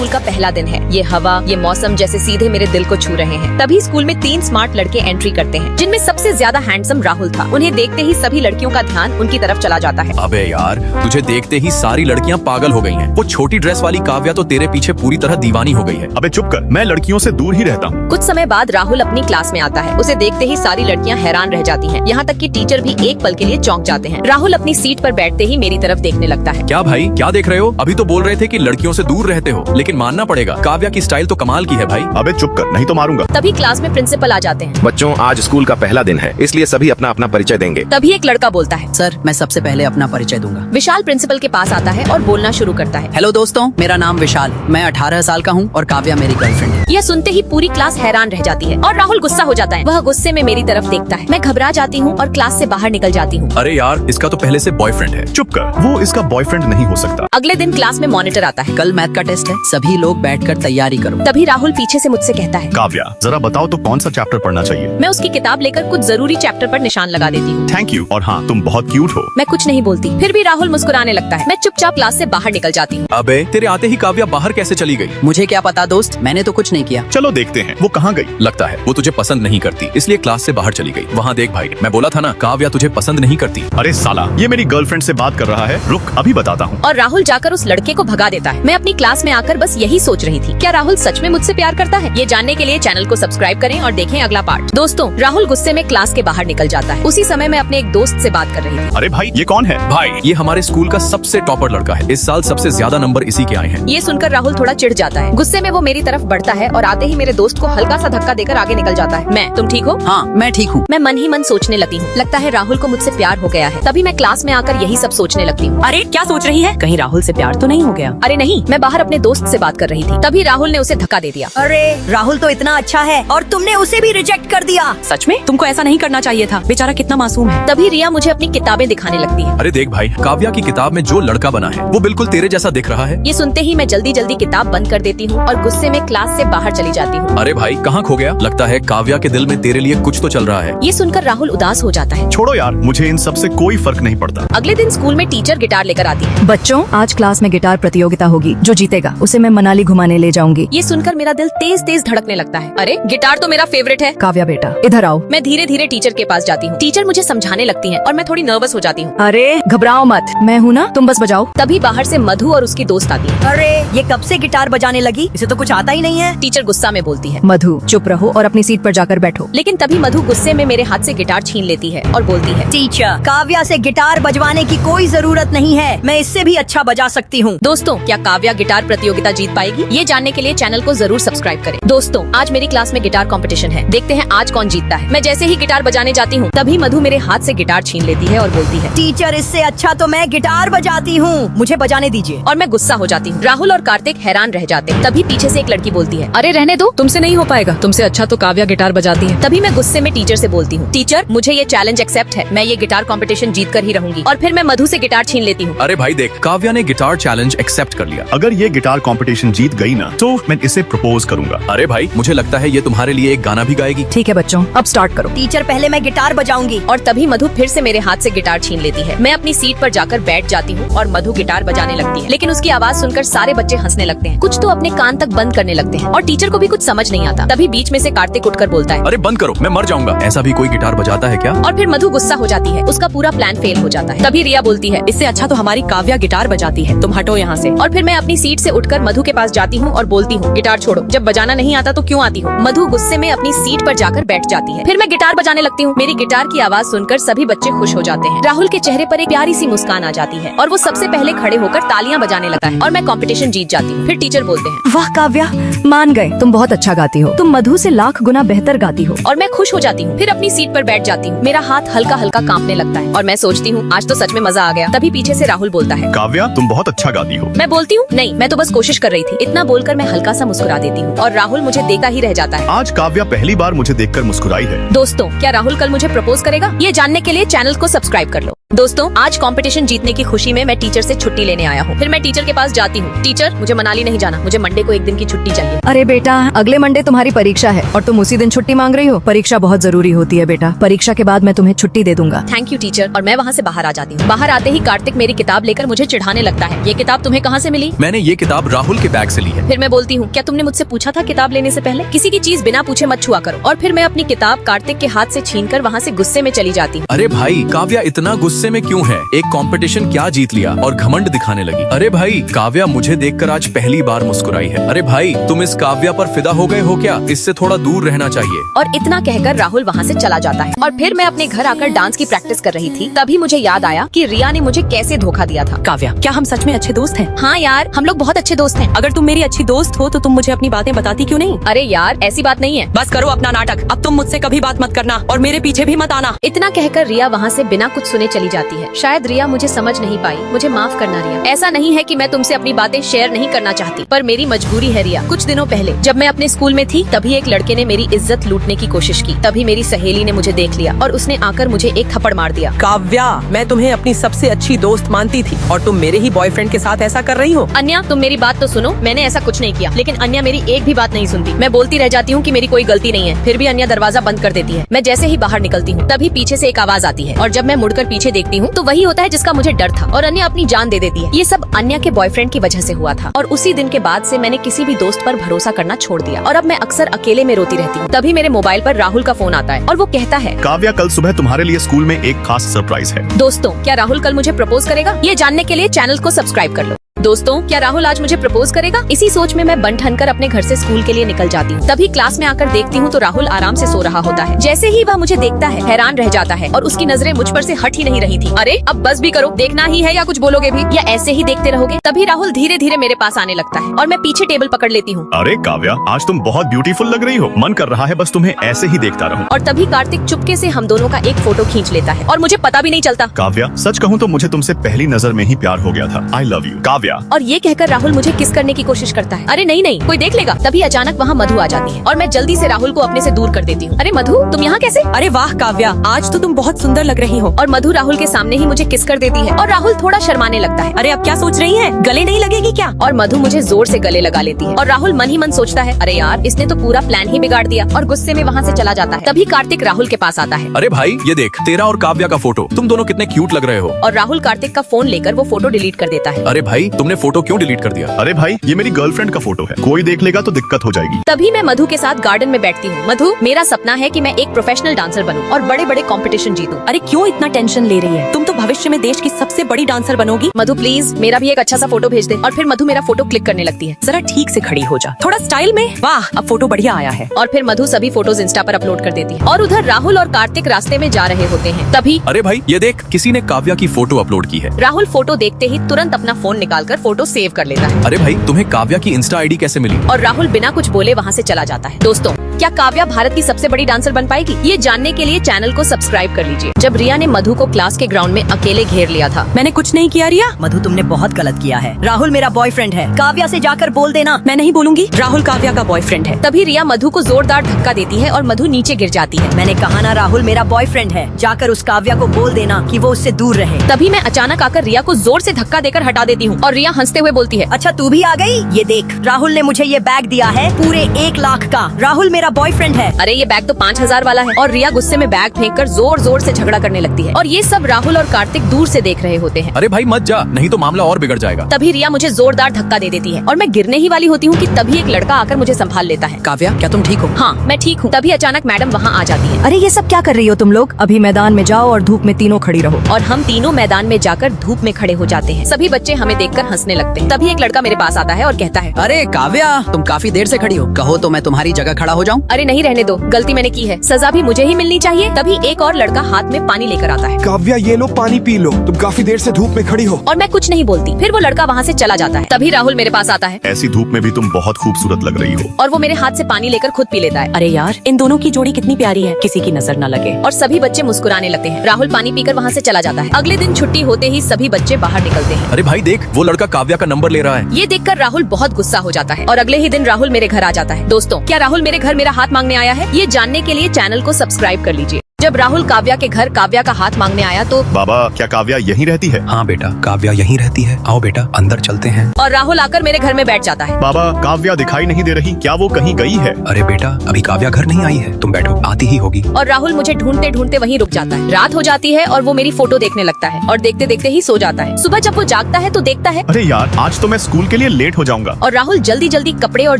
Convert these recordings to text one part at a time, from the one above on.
School का पहला दिन है। ये हवा, ये मौसम जैसे सीधे मेरे दिल को छू रहे हैं। तभी स्कूल में 3 स्मार्ट लड़के एंट्री करते हैं, जिनमें सबसे ज्यादा हैंडसम राहुल था। उन्हें देखते ही सभी लड़कियों का ध्यान उनकी तरफ चला जाता है। अबे यार, तुझे देखते ही सारी लड़कियां पागल हो गई हैं। वो छोटी ड्रेस वाली काव्या तो तेरे पीछे पूरी तरह दीवानी हो गई है। अबे चुप कर, मैं लड़कियों से दूर ही रहता हूँ। कुछ समय बाद राहुल अपनी क्लास में आता है। उसे देखते ही सारी लड़कियां हैरान रह जाती हैं। यहाँ तक कि टीचर भी एक पल के लिए चौंक जाते हैं। राहुल अपनी सीट पर बैठते ही मेरी तरफ देखने लगता है। क्या भाई, क्या देख रहे हो? अभी तो बोल रहे थे कि लड़कियों से दूर रहते हो, लेकिन मानना पड़ेगा काव्या की स्टाइल तो कमाल की है भाई। अबे चुप कर, नहीं तो मारूंगा। तभी क्लास में प्रिंसिपल आ जाते हैं। बच्चों, आज स्कूल का पहला दिन है, इसलिए सभी अपना अपना परिचय देंगे। तभी एक लड़का बोलता है, सर, मैं सबसे पहले अपना परिचय दूंगा। विशाल प्रिंसिपल के पास आता है और बोलना शुरू करता है। हेलो दोस्तों, मेरा नाम विशाल है। मैं 18 साल का हूँ और काव्या मेरी गर्लफ्रेंड है। यह सुनते ही पूरी क्लास हैरान रह जाती है और राहुल गुस्सा हो जाता है। वह गुस्से में मेरी तरफ देखता है। मैं घबरा जाती हूँ और क्लास से बाहर निकल जाती हूँ। अरे यार, इसका तो पहले से बॉयफ्रेंड है। चुप कर, वो इसका बॉयफ्रेंड नहीं हो सकता। अगले दिन क्लास में मॉनिटर आता है। कल मैथ का टेस्ट है, सभी लोग बैठकर तैयारी करो। तभी राहुल पीछे से मुझसे कहता है, काव्या, जरा बताओ तो कौन सा चैप्टर पढ़ना चाहिए? मैं उसकी किताब लेकर कुछ जरूरी चैप्टर पर निशान लगा देती हूँ। Thank you. और हाँ, तुम बहुत क्यूट हो। मैं कुछ नहीं बोलती, फिर भी राहुल मुस्कुराने लगता है। मैं चुपचाप क्लास से बाहर निकल जाती हूँ। अबे, तेरे आते ही काव्या बाहर कैसे चली गई? मुझे क्या पता दोस्त, मैंने तो कुछ नहीं किया। चलो देखते हैं वो कहाँ गई। लगता है वो तुझे पसंद नहीं करती, इसलिए क्लास से बाहर चली गई। वहाँ देख भाई, मैं बोला था ना, काव्या तुझे पसंद नहीं करती। अरे साला, ये मेरी गर्लफ्रेंड से बात कर रहा है। रुक, अभी बताता हूँ। और राहुल जाकर उस लड़के को भगा देता है। मैं अपनी क्लास में आकर बस यही सोच रही थी, क्या राहुल सच में मुझसे प्यार करता है? ये जानने के लिए चैनल को सब्सक्राइब करें और देखें अगला पार्ट। दोस्तों, राहुल गुस्से में क्लास के बाहर निकल जाता है। उसी समय मैं अपने एक दोस्त से बात कर रही थी। अरे भाई, ये कौन है? भाई, ये हमारे स्कूल का सबसे टॉपर लड़का है। इस साल सबसे ज्यादा नंबर इसी के आए हैं। ये सुनकर राहुल थोड़ा चिढ़ जाता है। गुस्से में वो मेरी तरफ बढ़ता है और आते ही मेरे दोस्त को हल्का सा धक्का देकर आगे निकल जाता है। तुम ठीक हो? हाँ, मैं ठीक हूँ। मैं मन ही मन सोचने लगती हूँ, लगता है राहुल को मुझसे प्यार हो गया है। तभी मैं क्लास में आकर यही सब सोचने लगती हूँ। अरे क्या सोच रही है? कहीं राहुल से प्यार तो नहीं हो गया? अरे नहीं, मैं बाहर अपने दोस्त से बात कर रही थी। तभी राहुल ने उसे धक्का दे दिया। अरे राहुल तो इतना अच्छा है और तुमने उसे भी रिजेक्ट कर दिया। सच में तुमको ऐसा नहीं करना चाहिए था, बेचारा कितना मासूम है। तभी रिया मुझे अपनी किताबें दिखाने लगती है। अरे देख भाई, काव्या की किताब में जो लड़का बना है वो बिल्कुल तेरे जैसा दिख रहा है। ये सुनते ही मैं जल्दी जल्दी किताब बंद कर देती हूँ और गुस्से में क्लास से बाहर चली जाती हूँ। अरे भाई, कहाँ खो गया? लगता है काव्या के दिल में तेरे लिए कुछ तो चल रहा है। ये सुनकर राहुल उदास हो जाता है। छोड़ो यार, मुझे इन सब से कोई फर्क नहीं पड़ता। अगले दिन स्कूल में टीचर गिटार लेकर आती है। बच्चों, आज क्लास में गिटार प्रतियोगिता होगी। जो जीतेगा उसे मैं मनाली घुमाने ले जाऊंगी। ये सुनकर मेरा दिल तेज तेज धड़कने लगता है। अरे गिटार तो मेरा फेवरेट है। काव्या बेटा, इधर आओ। मैं धीरे धीरे टीचर के पास जाती हूँ। टीचर मुझे समझाने लगती हैं और मैं थोड़ी नर्वस हो जाती हूँ। अरे घबराओ मत, मैं हूँ ना, तुम बस बजाओ। तभी बाहर से मधु और उसकी दोस्त आती है। अरे ये कब से गिटार बजाने लगी? इसे तो कुछ आता ही नहीं है। टीचर गुस्सा में बोलती है, मधु चुप रहो और अपनी सीट पर जाकर बैठो। लेकिन तभी मधु गुस्से में मेरे हाथ से गिटार छीन लेती है और बोलती है, टीचर, काव्या से गिटार बजवाने की कोई जरूरत नहीं है, मैं इससे भी अच्छा बजा सकती हूँ। दोस्तों, क्या काव्या गिटार प्रतियोगिता जीत पाएगी? ये जानने के लिए चैनल को जरूर सब्सक्राइब करें। दोस्तों, आज मेरी क्लास में गिटार कंपटीशन है। देखते हैं आज कौन जीतता है। मैं जैसे ही गिटार बजाने जाती हूँ, तभी मधु मेरे हाथ से गिटार छीन लेती है और बोलती है, टीचर, इससे अच्छा तो मैं गिटार बजाती हूँ, मुझे बजाने दीजिए। और मैं गुस्सा हो जाती हूँ। राहुल और कार्तिक हैरान रह जाते हैं। तभी पीछे से एक लड़की बोलती है, अरे रहने दो, तुमसे नहीं हो पाएगा, तुमसे अच्छा तो काव्या गिटार बजाती है। तभी मैं गुस्से में टीचर से बोलती हूँ, टीचर, मुझे ये चैलेंज एक्सेप्ट है। मैं ये गिटार कंपटीशन जीत कर ही रहूंगी। और फिर मैं मधु से गिटार छीन लेती हूँ। अरे भाई देख, काव्या ने गिटार चैलेंज एक्सेप्ट कर लिया। अगर ये गिटार कंपटीशन जीत गई ना, तो मैं इसे प्रपोज करूंगा। अरे भाई, मुझे लगता है ये तुम्हारे लिए एक गाना भी गाएगी। ठीक है बच्चों, अब स्टार्ट करो। टीचर, पहले मैं गिटार बजाऊंगी। और तभी मधु फिर से मेरे हाथ से गिटार छीन लेती है। मैं अपनी सीट पर जाकर बैठ जाती हूँ और मधु गिटार बजाने लगती है। लेकिन उसकी आवाज सुनकर सारे बच्चे हंसने लगते हैं, कुछ तो अपने कान तक बंद करने लगते हैं और टीचर को भी कुछ समझ नहीं आता। तभी बीच में से कार्तिक उठकर बोलता है, अरे बंद करो, मैं मर जाऊंगा। ऐसा भी कोई गिटार बजाता है क्या? और फिर मधु गुस्सा हो जाती है। उसका पूरा प्लान फेल हो जाता है। तभी रिया बोलती है, इससे अच्छा तो हमारी काव्या गिटार बजाती है, तुम हटो यहाँ से। और फिर मैं अपनी सीट से उठकर मधु के पास जाती हूँ और बोलती हूँ, गिटार छोड़ो, जब बजाना नहीं आता तो क्यों आती हो? मधु गुस्से में अपनी सीट पर जाकर बैठ जाती है। फिर मैं गिटार बजाने लगती हूँ। मेरी गिटार की आवाज सुनकर सभी बच्चे खुश हो जाते हैं। राहुल के चेहरे पर एक प्यारी सी मुस्कान आ जाती है और वो सबसे पहले खड़े होकर तालियां बजाने लगता है और मैं कंपटीशन जीत जाती हूँ। फिर टीचर बोलते हैं, वाह काव्या, मान गए, तुम बहुत अच्छा गाती हो। तुम मधु से लाख गुना बेहतर गाती हो। और मैं खुश हो जाती हूँ। फिर अपनी सीट पर बैठ जाती हूँ। मेरा हाथ हल्का हल्का कांपने लगता है और मैं सोचती हूँ, आज तो सच में मजा आ गया। तभी पीछे से राहुल बोलता है, काव्या, तुम बहुत अच्छा गाती हो। मैं बोलती हूँ, नहीं, मैं तो बस कोशिश कर रही थी। इतना बोलकर मैं हल्का सा मुस्कुरा देती हूँ और राहुल मुझे देखा ही रह जाता है। आज काव्या पहली बार मुझे देखकर मुस्कुराई है। दोस्तों, क्या राहुल कल मुझे प्रपोज करेगा? ये जानने के लिए चैनल को सब्सक्राइब कर लो। दोस्तों, आज कंपटीशन जीतने की खुशी में मैं टीचर से छुट्टी लेने आया हूँ। फिर मैं टीचर के पास जाती हूँ। टीचर, मुझे मनाली नहीं जाना, मुझे मंडे को एक दिन की छुट्टी चाहिए। अरे बेटा, अगले मंडे तुम्हारी परीक्षा है और तुम उसी दिन छुट्टी मांग रही हो। परीक्षा बहुत जरूरी होती है बेटा। परीक्षा के बाद मैं तुम्हें छुट्टी दे दूंगा। Thank you teacher. और मैं वहाँ से बाहर आ जाती हूँ। बाहर आते ही कार्तिक मेरी किताब लेकर मुझे चिढ़ाने लगता है। ये किताब तुम्हें कहाँ से मिली? मैंने ये किताब राहुल के बैग से ली है। फिर मैं बोलती हूँ, क्या तुमने मुझसे पूछा था किताब लेने से पहले? किसी की चीज बिना पूछे मत छुआ करो। और फिर मैं अपनी किताब कार्तिक के हाथ से छीनकर वहाँ से गुस्से में चली जाती हूँ। अरे भाई, काव्या इतना गुस्से में क्यों है? एक कंपटीशन क्या जीत लिया और घमंड दिखाने लगी। अरे भाई, काव्या मुझे देखकर आज पहली बार मुस्कुराई है। अरे भाई, तुम इस काव्या पर फिदा हो गए हो क्या? इससे थोड़ा दूर रहना चाहिए। और इतना कहकर राहुल वहाँ से चला जाता है। और फिर मैं अपने घर आकर डांस की प्रैक्टिस कर रही थी। तभी मुझे याद आया कि रिया ने मुझे कैसे धोखा दिया था। काव्या, क्या हम सच में अच्छे दोस्त हैं? हाँ यार, हम लोग बहुत अच्छे दोस्त हैं। अगर तुम मेरी अच्छी दोस्त हो तो तुम मुझे अपनी बातें बताती क्यों नहीं? अरे यार, ऐसी बात नहीं है। बस करो अपना नाटक। अब तुम मुझसे कभी बात मत करना और मेरे पीछे भी मत आना। इतना कहकर रिया वहाँ से बिना कुछ सुने चली जाती है। शायद रिया मुझे समझ नहीं पाई। मुझे माफ करना रिया। ऐसा नहीं है कि मैं तुमसे अपनी बातें शेयर नहीं करना चाहती, पर मेरी मजबूरी है रिया। कुछ दिनों पहले जब मैं अपने स्कूल में थी, तभी एक लड़के ने मेरी इज्जत लूटने की कोशिश की। तभी मेरी सहेली ने मुझे देख लिया और उसने आकर मुझे एक थप्पड़ मार दिया। काव्या, मैं तुम्हें अपनी सबसे अच्छी दोस्त मानती थी और तुम मेरे ही बॉयफ्रेंड के साथ ऐसा कर रही हो। अन्या, तुम मेरी बात तो सुनो। मैंने ऐसा कुछ नहीं किया, लेकिन अन्या मेरी एक भी बात नहीं सुनती। मैं बोलती रह जाती हूँ कि मेरी कोई गलती नहीं है, फिर भी अन्या दरवाजा बंद कर देती है। मैं जैसे ही बाहर निकलती हूँ, तभी पीछे से एक आवाज आती है और जब मैं मुड़कर पीछे देखती हूँ तो वही होता है जिसका मुझे डर था और अन्या अपनी जान दे देती है। ये सब अन्या के बॉयफ्रेंड की वजह से हुआ था और उसी दिन के बाद से मैंने किसी भी दोस्त पर भरोसा करना छोड़ दिया और अब मैं अक्सर अकेले में रोती रहती हूँ। तभी मेरे मोबाइल पर राहुल का फोन आता है और वो कहता है, काव्या, कल सुबह तुम्हारे लिए स्कूल में एक खास सरप्राइज है। दोस्तों, क्या राहुल कल मुझे प्रपोज करेगा? ये जानने के लिए चैनल को सब्सक्राइब कर लो। दोस्तों, क्या राहुल आज मुझे प्रपोज करेगा? इसी सोच में मैं बन ठन कर अपने घर से स्कूल के लिए निकल जाती हूँ। तभी क्लास में आकर देखती हूँ तो राहुल आराम से सो रहा होता है। जैसे ही वह मुझे देखता है, हैरान रह जाता है और उसकी नजरें मुझ पर से हट ही नहीं रही थी। अरे अब बस भी करो, देखना ही है या कुछ बोलोगे भी, या ऐसे ही देखते रहोगे? तभी राहुल धीरे धीरे मेरे पास आने लगता है और मैं पीछे टेबल पकड़ लेती हूँ। अरे काव्या, आज तुम बहुत ब्यूटीफुल लग रही हो। मन कर रहा है बस तुम्हें ऐसे ही देखता रहूं। और तभी कार्तिक चुपके से हम दोनों का एक फोटो खींच लेता है और मुझे पता भी नहीं चलता। काव्या, सच कहूँ तो मुझे तुमसे पहली नजर में ही प्यार हो गया था। I love you Kavya. और ये कहकर राहुल मुझे किस करने की कोशिश करता है। अरे नहीं नहीं, कोई देख लेगा। तभी अचानक वहाँ मधु आ जाती है और मैं जल्दी से राहुल को अपने से दूर कर देती हूँ। अरे मधु, तुम यहाँ कैसे? अरे वाह काव्या, आज तो तुम बहुत सुंदर लग रही हो। और मधु राहुल के सामने ही मुझे किस कर देती है और राहुल थोड़ा शर्माने लगता है। अरे अब क्या सोच रही है? गले नहीं लगेगी क्या? और मधु मुझे जोर से गले लगा लेती है और राहुल मन ही मन सोचता है, अरे यार, इसने तो पूरा प्लान ही बिगाड़ दिया, और गुस्से में वहाँ से चला जाता है। तभी कार्तिक राहुल के पास आता है। अरे भाई, ये देख, तेरा और काव्या का फोटो। तुम दोनों कितने क्यूट लग रहे हो। और राहुल कार्तिक का फोन लेकर वो फोटो डिलीट कर देता है। अरे भाई, तुमने फोटो क्यों डिलीट कर दिया? अरे भाई, ये मेरी गर्लफ्रेंड का फोटो है, कोई देख लेगा तो दिक्कत हो जाएगी। तभी मैं मधु के साथ गार्डन में बैठती हूँ। मधु, मेरा सपना है कि मैं एक प्रोफेशनल डांसर बनूं और बड़े बड़े कंपटीशन जीतूं। अरे क्यों इतना टेंशन ले रही है? तुम तो भविष्य में देश की सबसे बड़ी डांसर बनोगी। मधु प्लीज, मेरा भी एक अच्छा सा फोटो भेज दे। और फिर मधु मेरा फोटो क्लिक करने लगती है। जरा ठीक से खड़ी हो जा, थोड़ा स्टाइल में। वाह, अब फोटो बढ़िया आया है। और फिर मधु सभी फोटोज इंस्टा पर अपलोड कर देती है। और उधर राहुल और कार्तिक रास्ते में जा रहे होते हैं। तभी अरे भाई, ये देख, किसी ने काव्या की फोटो अपलोड की है। राहुल फोटो देखते ही तुरंत अपना फोन निकालकर फोटो सेव कर लेता है। अरे भाई, तुम्हें काव्या की इंस्टा आईडी कैसे मिली? और राहुल बिना कुछ बोले वहाँ से चला जाता है। दोस्तों, क्या काव्या भारत की सबसे बड़ी डांसर बन पाएगी? ये जानने के लिए चैनल को सब्सक्राइब कर लीजिए। जब रिया ने मधु को क्लास के ग्राउंड में अकेले घेर लिया था। मैंने कुछ नहीं किया रिया। मधु, तुमने बहुत गलत किया है। राहुल मेरा बॉयफ्रेंड है। काव्या से जाकर बोल देना। मैं नहीं बोलूंगी, राहुल काव्या का बॉयफ्रेंड है। तभी रिया मधु को जोरदार धक्का देती है और मधु नीचे गिर जाती है। मैंने कहा ना, राहुल मेरा बॉयफ्रेंड है। जाकर उस काव्या को बोल देना कि वो उससे दूर रहे। तभी मैं अचानक आकर रिया को जोर से धक्का देकर हटा देती हूँ और रिया हंसते हुए बोलती है, अच्छा तू भी आ गई? ये देख, राहुल ने मुझे ये बैग दिया है पूरे 1 लाख का। राहुल मेरा बॉयफ्रेंड है। अरे ये बैग तो 5000 वाला है। और रिया गुस्से में बैग फेंककर जोर जोर से झगड़ा करने लगती है और ये सब राहुल और कार्तिक दूर से देख रहे होते हैं। अरे भाई मत जा, नहीं तो मामला और बिगड़ जाएगा। तभी रिया मुझे जोरदार धक्का दे देती है और मैं गिरने ही वाली होती हूँ कि तभी एक लड़का आकर मुझे संभाल लेता है। काव्या, क्या तुम ठीक हो? हाँ, मैं ठीक हूँ। तभी अचानक मैडम वहाँ आ जाती है। अरे ये सब क्या कर रही हो तुम लोग? अभी मैदान में जाओ और धूप में तीनों खड़ी रहो। और हम तीनों मैदान में जाकर धूप में खड़े हो जाते हैं। सभी बच्चे हमें देखकर हंसने लगते हैं। तभी एक लड़का मेरे पास आता है और कहता है, अरे काव्या, तुम काफी देर से खड़ी हो। कहो तो मैं तुम्हारी जगह खड़ा हो जाऊं? अरे नहीं, रहने दो, गलती मैंने की है, सजा भी मुझे ही मिलनी चाहिए। तभी एक और लड़का हाथ में पानी लेकर आता है। काव्या, ये लो पानी पी लो, तुम काफी देर से धूप में खड़ी हो। और मैं कुछ नहीं बोलती। फिर वो लड़का वहाँ से चला जाता है। तभी राहुल मेरे पास आता है। ऐसी धूप में भी तुम बहुत खूबसूरत लग रही हो। और वो मेरे हाथ से पानी लेकर खुद पी लेता है। अरे यार, इन दोनों की जोड़ी कितनी प्यारी है, किसी की नजर न लगे। और सभी बच्चे मुस्कुराने लगते हैं। राहुल पानी पीकर वहाँ से चला जाता है। अगले दिन छुट्टी होते ही सभी बच्चे बाहर निकलते हैं। अरे भाई देख, वो लड़का काव्या का नंबर ले रहा है। ये देखकर राहुल बहुत गुस्सा हो जाता है और अगले ही दिन राहुल मेरे घर आ जाता है। दोस्तों, क्या राहुल मेरे घर मेरा हाथ मांगने आया है? ये जानने के लिए चैनल को सब्सक्राइब कर लीजिए। जब राहुल काव्या के घर काव्या का हाथ मांगने आया तो बाबा क्या काव्या यहीं रहती है? हाँ बेटा, काव्या यहीं रहती है। आओ बेटा अंदर चलते हैं। और राहुल आकर मेरे घर में बैठ जाता है। बाबा काव्या दिखाई नहीं दे रही, क्या वो कहीं गई है? अरे बेटा अभी काव्या घर नहीं आई है, तुम बैठो, आती ही होगी। और राहुल मुझे ढूंढते ढूंढते वहीं रुक जाता है। रात हो जाती है और वो मेरी फोटो देखने लगता है और देखते देखते ही सो जाता है। सुबह जब वो जागता है तो देखता है अरे यार आज तो मैं स्कूल के लिए लेट हो जाऊंगा। और राहुल जल्दी जल्दी कपड़े और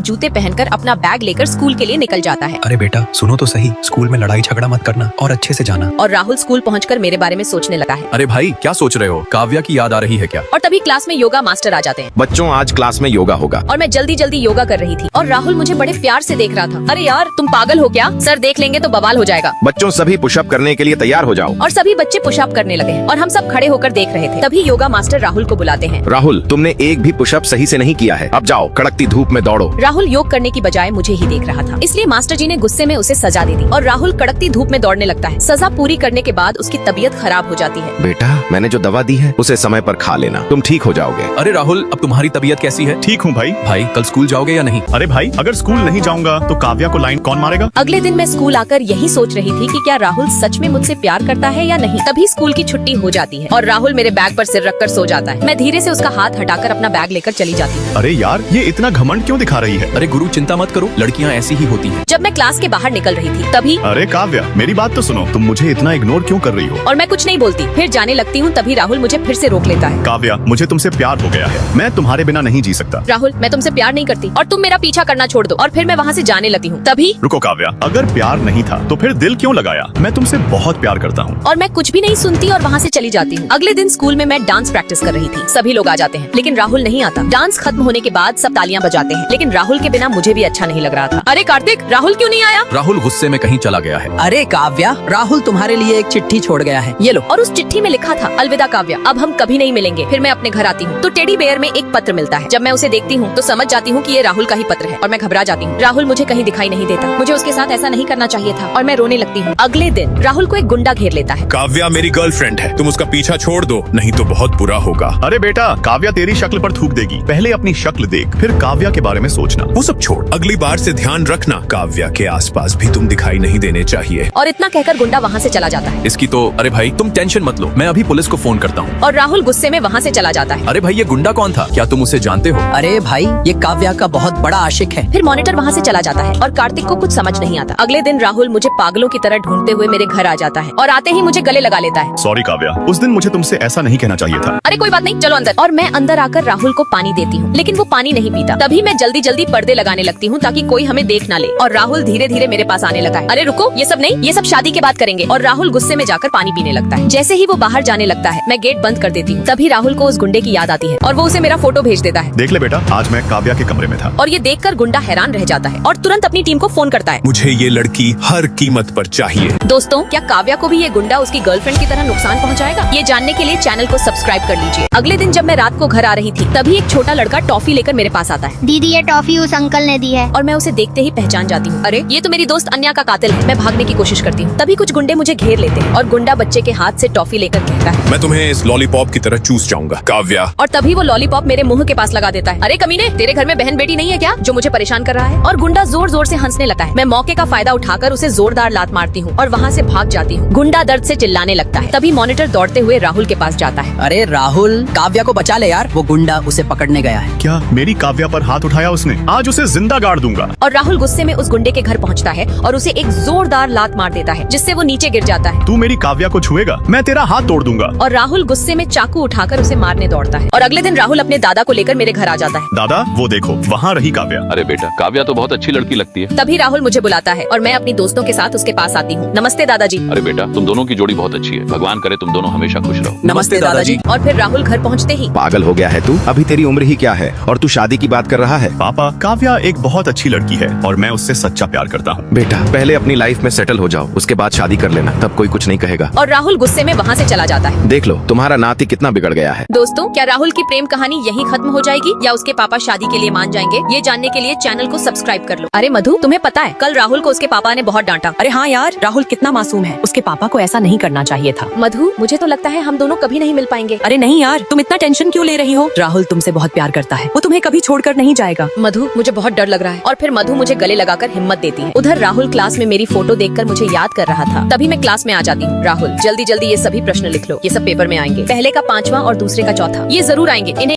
जूते पहनकर अपना बैग लेकर स्कूल के लिए निकल जाता है। अरे बेटा सुनो तो सही, स्कूल में लड़ाई झगड़ा मत करना और अच्छे से जाना। और राहुल स्कूल पहुंचकर मेरे बारे में सोचने लगा है। अरे भाई क्या सोच रहे हो? काव्या की याद आ रही है क्या? और तभी क्लास में योगा मास्टर आ जाते हैं। बच्चों आज क्लास में योगा होगा। और मैं जल्दी जल्दी योगा कर रही थी और राहुल मुझे बड़े प्यार से देख रहा था। अरे यार तुम पागल हो क्या? सर देख लेंगे तो बवाल हो जाएगा। बच्चों सभी पुशअप करने के लिए तैयार हो जाओ। और सभी बच्चे पुशअप करने लगे हैं और हम सब खड़े होकर देख रहे थे। तभी योगा मास्टर राहुल को बुलाते हैं। राहुल तुमने एक भी पुशअप सही से नहीं किया है, अब जाओ कड़कती धूप में दौड़ो। राहुल योग करने की बजाय मुझे ही देख रहा था, इसलिए मास्टर जी ने गुस्से में उसे सजा दे दी और राहुल कड़कती धूप में दौड़ने लगता है। सजा पूरी करने के बाद उसकी तबीयत खराब हो जाती है। बेटा मैंने जो दवा दी है उसे समय पर खा लेना, तुम ठीक हो जाओगे। अरे राहुल अब तुम्हारी तबीयत कैसी है? ठीक हूँ भाई। भाई कल स्कूल जाओगे या नहीं? अरे भाई अगर स्कूल नहीं जाऊंगा तो काव्या को लाइन कौन मारेगा? अगले दिन मैं स्कूल आकर यही सोच रही थी कि क्या राहुल सच में मुझसे प्यार करता है या नहीं। तभी स्कूल की छुट्टी हो जाती है और राहुल मेरे बैग पर सिर रखकर सो जाता है। मैं धीरे से उसका हाथ हटाकर अपना बैग लेकर चली जाती हूँ। अरे यार ये इतना घमंड क्यों दिखा रही है? अरे गुरु चिंता मत करो, लड़कियाँ ऐसी ही होती हैं। जब मैं क्लास के बाहर निकल रही थी तभी अरे काव्या मेरी बात तो सुनो, तुम मुझे इतना इग्नोर क्यों कर रही हो? और मैं कुछ नहीं बोलती, फिर जाने लगती हूँ। तभी राहुल मुझे फिर से रोक लेता है। काव्या मुझे तुमसे प्यार हो गया है, मैं तुम्हारे बिना नहीं जी सकता। राहुल मैं तुमसे प्यार नहीं करती और तुम मेरा पीछा करना छोड़ दो। और फिर मैं वहाँ से जाने लगी हूँ। तभी रुको काव्या, अगर प्यार नहीं था तो फिर दिल क्यों लगाया? मैं तुमसे बहुत प्यार करता हूँ। और मैं कुछ भी नहीं सुनती और वहाँ से चली जाती हूँ। अगले दिन स्कूल में मैं डांस प्रैक्टिस कर रही थी। सभी लोग आ जाते हैं लेकिन राहुल नहीं आता। डांस खत्म होने के बाद सब तालियां बजाते हैं लेकिन राहुल के बिना मुझे भी अच्छा नहीं लग रहा था। अरे कार्तिक राहुल क्यों नहीं आया? राहुल गुस्से में कहीं चला गया है। अरे काव्या राहुल तुम्हारे लिए एक चिट्ठी छोड़ गया है, ये लो। और उस चिट्ठी में लिखा था अलविदा काव्या, अब हम कभी नहीं मिलेंगे। फिर मैं अपने घर आती हूँ तो टेडी बेयर में एक पत्र मिलता है। जब मैं उसे देखती हूँ तो समझ जाती हूँ कि ये राहुल का ही पत्र है और मैं घबरा जाती हूँ। राहुल मुझे कहीं दिखाई नहीं देता। मुझे उसके साथ ऐसा नहीं करना चाहिए था और मैं रोने लगती हूँ। अगले दिन राहुल को एक गुंडा घेर लेता है। काव्या मेरी गर्लफ्रेंड है, तुम उसका पीछा छोड़ दो नहीं तो बहुत बुरा होगा। अरे बेटा काव्या तेरी शक्ल पर थूक देगी, पहले अपनी शक्ल देख फिर काव्या के बारे में सोचना। वो सब छोड़, अगली बार से ध्यान रखना काव्या के आसपास भी तुम दिखाई नहीं देने चाहिए। और इतना कहकर गुंडा वहाँ से चला जाता है। इसकी तो अरे भाई तुम टेंशन मत लो, मैं अभी पुलिस को फोन करता हूँ। और राहुल गुस्से में वहाँ से चला जाता है। अरे भाई ये गुंडा कौन था? क्या तुम उसे जानते हो? अरे भाई ये काव्या का बहुत बड़ा आशिक है। फिर मॉनिटर वहाँ से चला जाता है और कार्तिक को कुछ समझ नहीं आता। अगले दिन राहुल मुझे पागलों की तरह ढूंढते हुए मेरे घर आ जाता है और आते ही मुझे गले लगा लेता है। सॉरी काव्या, उस दिन मुझे तुमसे ऐसा नहीं कहना चाहिए था। अरे कोई बात नहीं, चलो अंदर। और मैं अंदर आकर राहुल को पानी देती हूँ लेकिन वो पानी नहीं पीता। तभी मैं जल्दी जल्दी पर्दे लगाने लगती हूँ ताकि कोई हमें देख ना ले। और राहुल धीरे धीरे मेरे पास आने लगा है। अरे रुको, ये सब नहीं, ये सब शादी के बाद करेंगे। और राहुल गुस्से में जाकर पानी पीने लगता है। जैसे ही वो बाहर जाने लगता है मैं गेट बंद कर देती हूँ। तभी राहुल को उस गुंडे की याद आती है और वो उसे मेरा फोटो भेज देता है। देख ले बेटा, आज मैं काव्या के कमरे में था। और ये देखकर गुंडा हैरान रह जाता है और तुरंत अपनी टीम को फोन करता है। मुझे ये लड़की हर कीमत पर चाहिए। दोस्तों क्या काव्या को भी ये गुंडा उसकी गर्लफ्रेंड की तरह नुकसान पहुंचाएगा? ये जानने के लिए चैनल को सब्सक्राइब कर लीजिए। अगले दिन जब मैं रात को घर आ रही थी तभी एक छोटा लड़का टॉफी लेकर मेरे पास आता है। दीदी ये टॉफी उस अंकल ने दी है। और मैं उसे देखते ही पहचान जाती हूँ। अरे ये तो मेरी दोस्त अन्या का कातिल है। मैं भागने की कोशिश करती हूँ। तभी कुछ गुंडे मुझे घेर लेते हैं और गुंडा बच्चे के हाथ से टॉफी लेकर कहता है, मैं तुम्हें इस लॉलीपॉप की तरह चूस जाऊंगा काव्या। और तभी वो लॉलीपॉप मेरे मुंह के पास लगा देता है। अरे कमीने, तेरे घर में बहन बेटी नहीं है क्या जो मुझे परेशान कर रहा है? और गुंडा जोर जोर से हंसने लगता है। मैं मौके का फायदा उठाकर उसे जोरदार लात मारती हूँ और वहाँ से भाग जाती हूँ। गुंडा दर्द से चिल्लाने लगता है। तभी मॉनिटर दौड़ते हुए राहुल के पास जाता है। अरे राहुल काव्या को बचा ले यार, वो गुंडा उसे पकड़ने गया है। क्या मेरी काव्या पर हाथ उठाया उसने? आज उसे जिंदा गाड़ दूंगा। और राहुल गुस्से में उस गुंडे के घर पहुँचता है और उसे एक जोरदार लात मार देता है जिससे वो नीचे गिर जाता है। तू मेरी काव्या को छुएगा, मैं तेरा हाथ तोड़ दूंगा। और राहुल गुस्से में चाकू उठाकर उसे मारने दौड़ता है। और अगले दिन राहुल अपने दादा को लेकर मेरे घर आ जाता है। दादा वो देखो वहाँ रही काव्या। अरे बेटा काव्या तो बहुत अच्छी लड़की लगती है। तभी राहुल मुझे बुलाता है और मैं अपनी दोस्तों के साथ उसके पास आती हूँ। नमस्ते दादाजी। अरे बेटा तुम दोनों की जोड़ी बहुत अच्छी है, भगवान करे तुम दोनों हमेशा खुश रहो। नमस्ते दादाजी। और फिर राहुल घर पहुँचते ही, पागल हो गया है तू? अभी तेरी उम्र ही क्या है और तू शादी की बात कर रहा है? पापा काव्या एक बहुत अच्छी लड़की है और मैं उससे सच्चा प्यार करता हूँ। बेटा पहले अपनी लाइफ में सेटल हो जाओ, उसके बाद शादी कर लेना, तब कोई कुछ नहीं कहेगा। और राहुल गुस्से में वहाँ से चला जाता है। देख लो तुम्हारा नाती कितना बिगड़ गया है। दोस्तों क्या राहुल की प्रेम कहानी यहीं खत्म हो जाएगी या उसके पापा शादी के लिए मान जाएंगे? ये जानने के लिए चैनल को सब्सक्राइब कर लो। अरे मधु तुम्हें पता है कल राहुल को उसके पापा ने बहुत डांटा। अरे हाँ यार, राहुल कितना मासूम है, उसके पापा को ऐसा नहीं करना चाहिए था। मधु मुझे तो लगता है हम दोनों कभी नहीं मिल पाएंगे। अरे नहीं यार, तुम इतना टेंशन क्यों ले रही हो? राहुल तुमसे बहुत प्यार करता है, वो तुम्हें कभी छोड़कर नहीं जाएगा। मधु मुझे बहुत डर लग रहा है। और फिर मधु मुझे गले लगाकर हिम्मत देती है। उधर राहुल क्लास में मेरी फोटो देखकर मुझे याद कर कर रहा था तभी मैं क्लास में आ जाती हूँ। राहुल जल्दी जल्दी ये सभी प्रश्न लिख लो, ये सब पेपर में आएंगे। पहले का 5वां और दूसरे का चौथा, ये जरूर आएंगे। इन्हें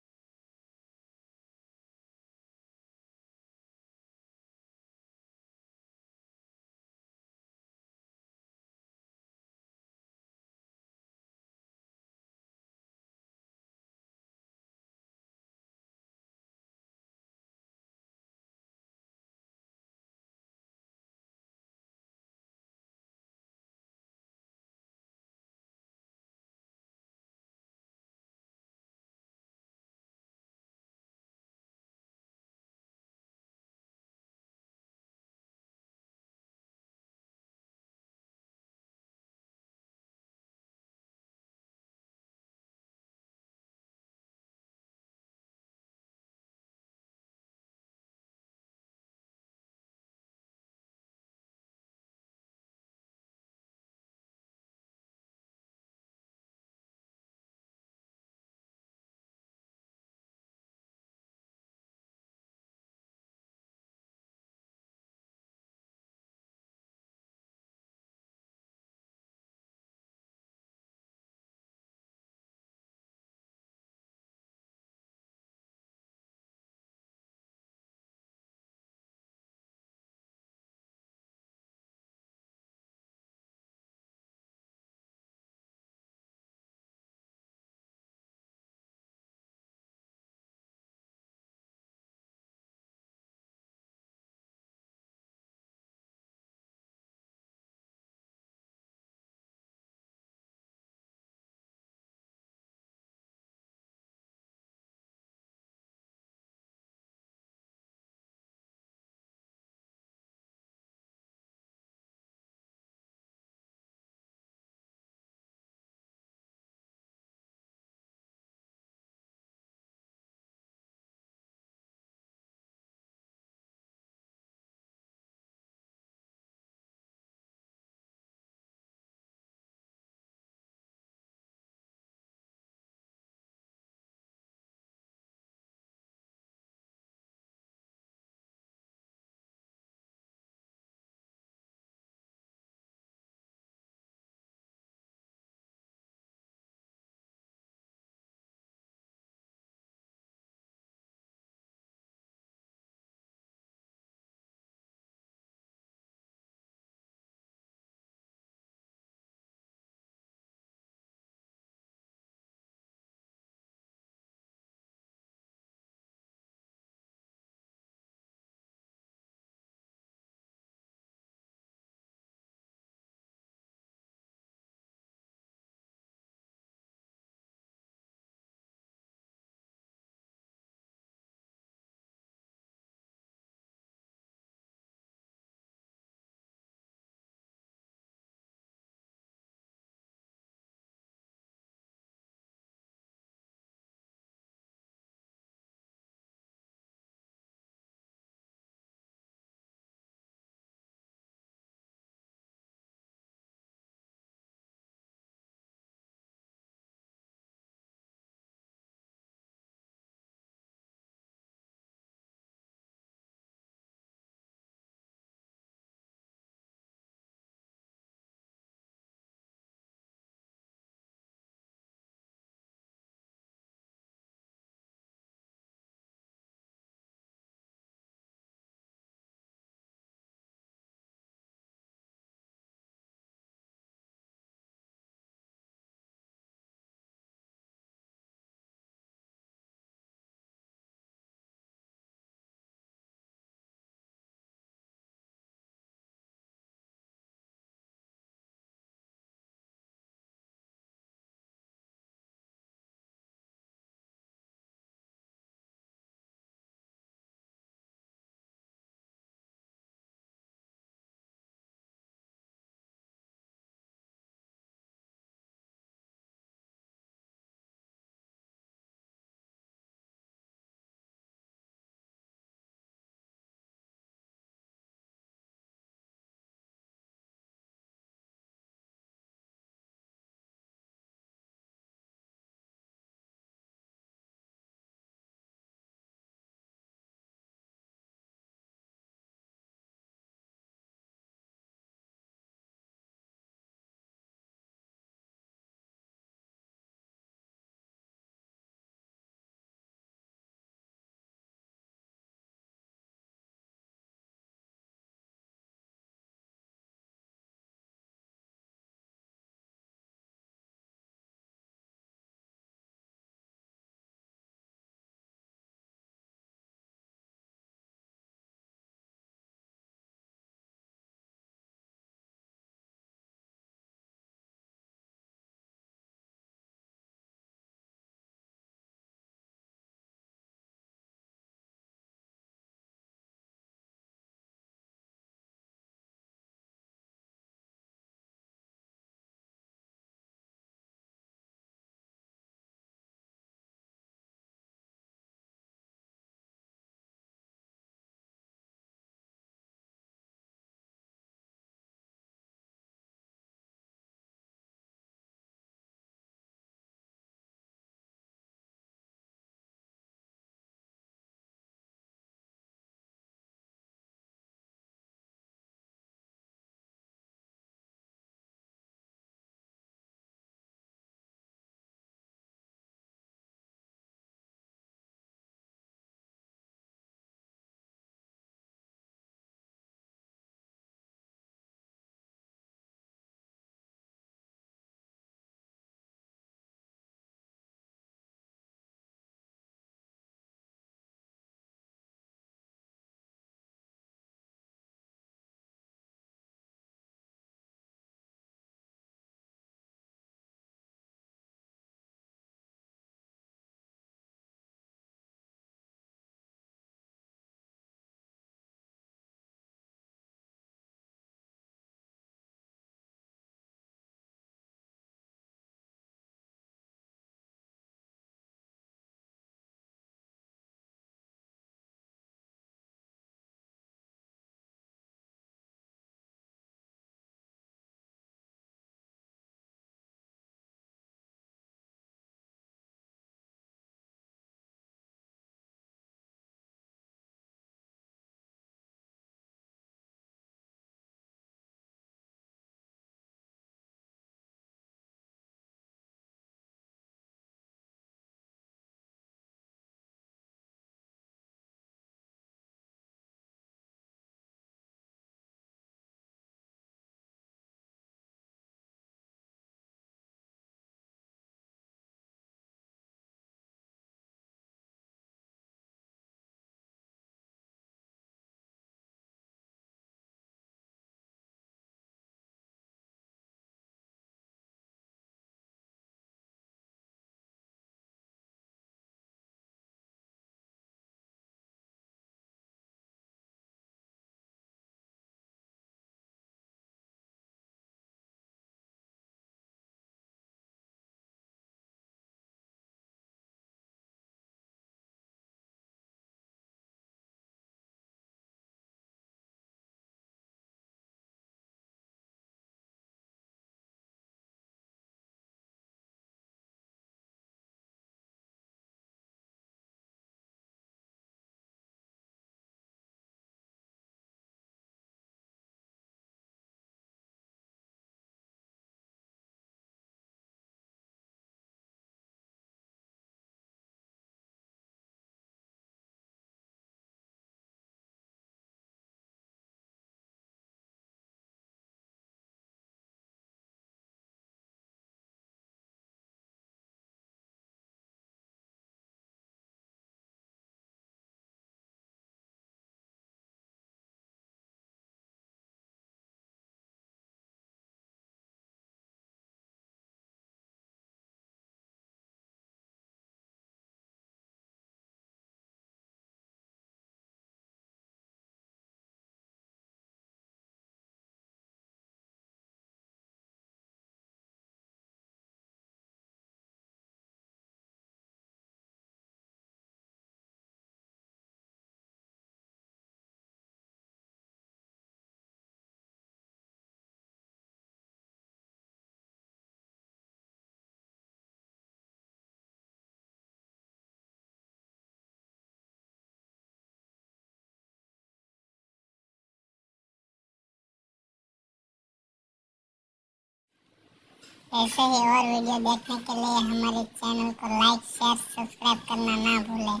ऐसे ही और वीडियो देखने के लिए हमारे चैनल को लाइक शेयर सब्सक्राइब करना ना भूलें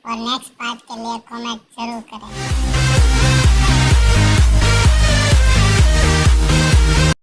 और नेक्स्ट पार्ट के लिए कमेंट जरूर करें।